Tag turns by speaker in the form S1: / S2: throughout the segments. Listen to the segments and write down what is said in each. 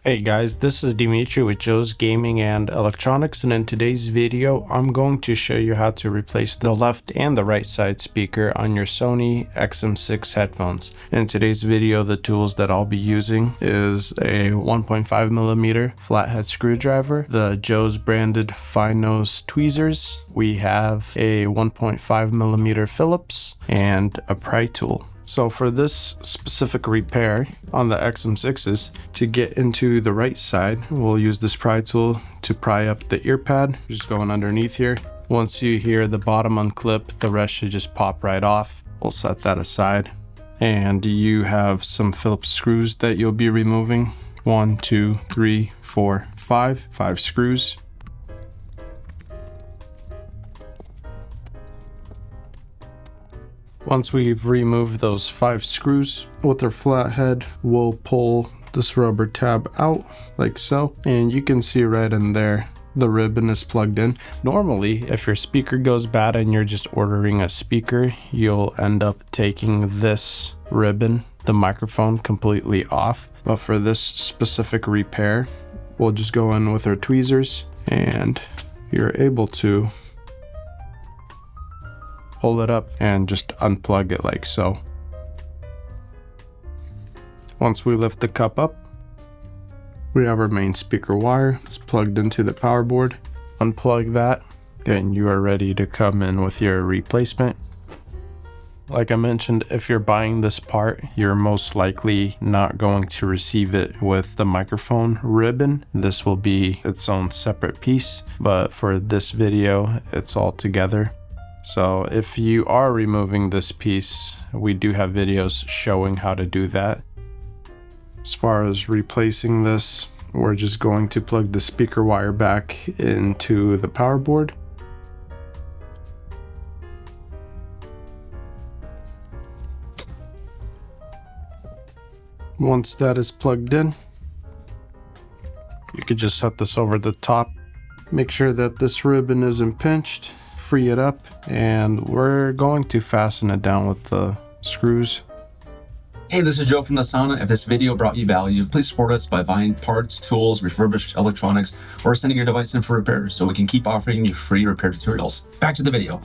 S1: Hey guys, this is Dimitri with Joe's Gaming and Electronics, and in today's video I'm going to show you how to replace the left and the right side speaker on your Sony XM6 headphones. In today's video, the tools that I'll be using is a 1.5mm flathead screwdriver, the Joe's branded fine nose tweezers, we have a 1.5mm Phillips, and a pry tool. So for this specific repair on the XM6s, to get into the right side, we'll use this pry tool to pry up the ear pad, just going underneath here. Once you hear the bottom unclip, the rest should just pop right off. We'll set that aside. And you have some Phillips screws that you'll be removing. 1, 2, 3, 4, 5 screws. Once we've removed those 5 screws, with our flathead, we'll pull this rubber tab out like so, and you can see right in there the ribbon is plugged in. Normally, if your speaker goes bad and you're just ordering a speaker, you'll end up taking this ribbon, the microphone, completely off. But for this specific repair, we'll just go in with our tweezers and you're able to pull it up and just unplug it like so. Once we lift the cup up, we have our main speaker wire. It's plugged into the power board. Unplug that, and you are ready to come in with your replacement. Like I mentioned, if you're buying this part, you're most likely not going to receive it with the microphone ribbon. This will be its own separate piece, but for this video, it's all together. So if you are removing this piece, we do have videos showing how to do that. As far as replacing this, we're just going to plug the speaker wire back into the power board. Once that is plugged in, you could just set this over the top. Make sure that this ribbon isn't pinched. Free it up, and we're going to fasten it down with the screws.
S2: Hey, this is Joe from the Sauna. If this video brought you value, please support us by buying parts, tools, refurbished electronics, or sending your device in for repairs so we can keep offering you free repair tutorials. Back to the video.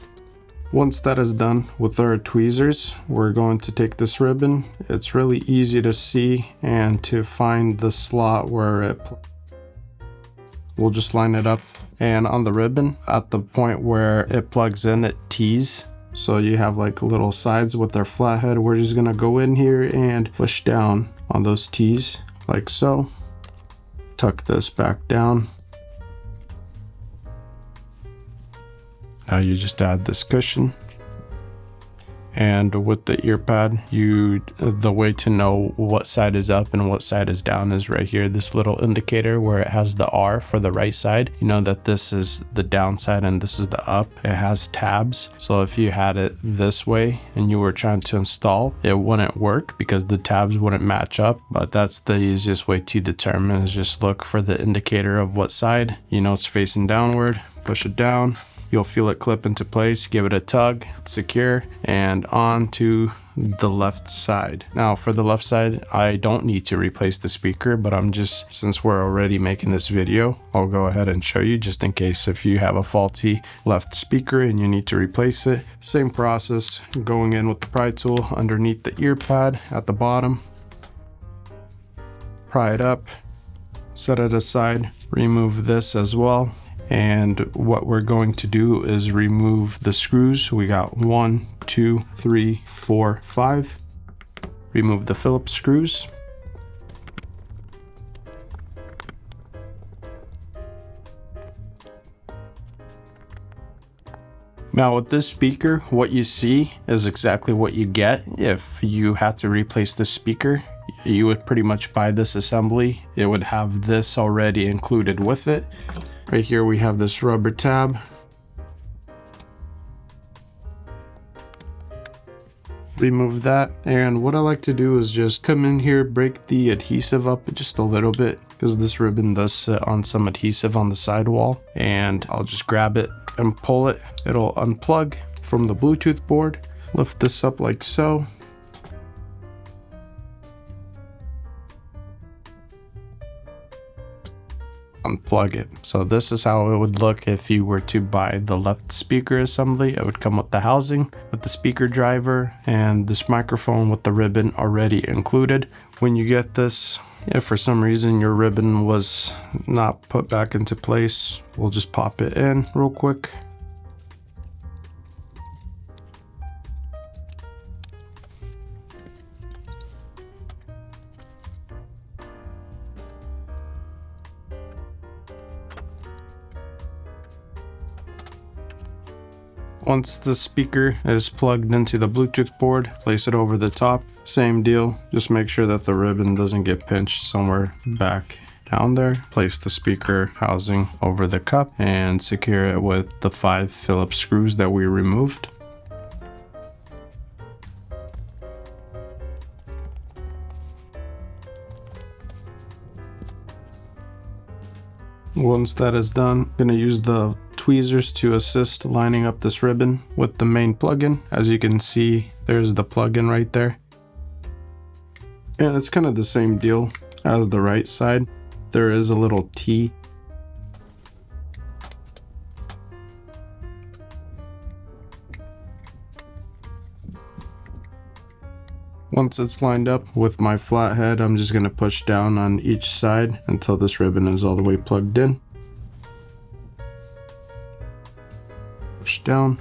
S1: Once that is done with our tweezers, we're going to take this ribbon. It's really easy to see and to find the slot where we'll just line it up. And on the ribbon, at the point where it plugs in, it tees. So you have like little sides with our flathead. We're just gonna go in here and push down on those tees like so. Tuck this back down. Now you just add this cushion. And with the ear pad, the way to know what side is up and what side is down is right here. This little indicator where it has the R for the right side. You know that this is the down side and this is the up. It has tabs. So if you had it this way and you were trying to install, it wouldn't work because the tabs wouldn't match up. But that's the easiest way to determine, is just look for the indicator of what side. You know it's facing downward, push it down. You'll feel it clip into place, give it a tug, secure, and on to the left side. Now for the left side, I don't need to replace the speaker, but since we're already making this video, I'll go ahead and show you just in case if you have a faulty left speaker and you need to replace it. Same process, going in with the pry tool underneath the ear pad at the bottom. Pry it up, set it aside, remove this as well. And what we're going to do is remove the screws. We got 1, 2, 3, 4, 5. Remove the Phillips screws. Now with this speaker, what you see is exactly what you get. If you had to replace the speaker, you would pretty much buy this assembly. It would have this already included with it. Right here we have this rubber tab. Remove that, and what I like to do is just come in here, break the adhesive up just a little bit because this ribbon does sit on some adhesive on the sidewall, and I'll just grab it and pull it. It'll unplug from the Bluetooth board. Lift this up like so. unplug it. So this is how it would look if you were to buy the left speaker assembly. It would come with the housing, with the speaker driver, and this microphone with the ribbon already included. When you get this, if for some reason your ribbon was not put back into place, we'll just pop it in real quick. Once the speaker is plugged into the Bluetooth board, place it over the top. Same deal, just make sure that the ribbon doesn't get pinched somewhere back down there. Place the speaker housing over the cup and secure it with the 5 Phillips screws that we removed. Once that is done, I'm going to use the tweezers to assist lining up this ribbon with the main plugin. As you can see, there's the plugin right there. And it's kind of the same deal as the right side. There is a little T. Once it's lined up with my flathead, I'm just going to push down on each side until this ribbon is all the way plugged in. Push down.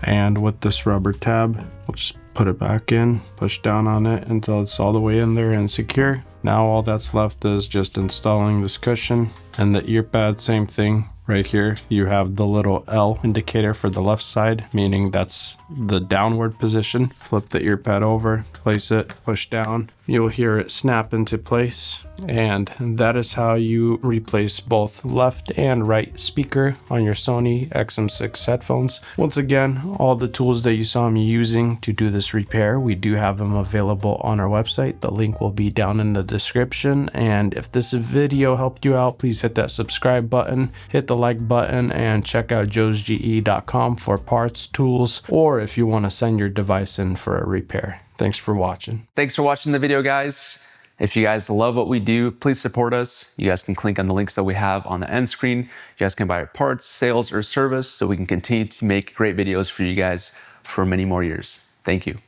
S1: And with this rubber tab, we'll just put it back in, push down on it until it's all the way in there and secure. Now all that's left is just installing this cushion and the ear pad. Same thing. Right here, you have the little L indicator for the left side, meaning that's the downward position. Flip the ear pad over, place it, push down. You'll hear it snap into place. And that is how you replace both left and right speaker on your Sony XM6 headphones. Once again, all the tools that you saw me using to do this repair, we do have them available on our website. The link will be down in the description. And if this video helped you out, please hit that subscribe button, hit the like button, and check out joesge.com for parts, tools, or if you want to send your device in for a repair. Thanks for watching.
S2: Thanks for watching the video, guys. If you guys love what we do, please support us. You guys can click on the links that we have on the end screen. You guys can buy parts, sales, or service so we can continue to make great videos for you guys for many more years. Thank you.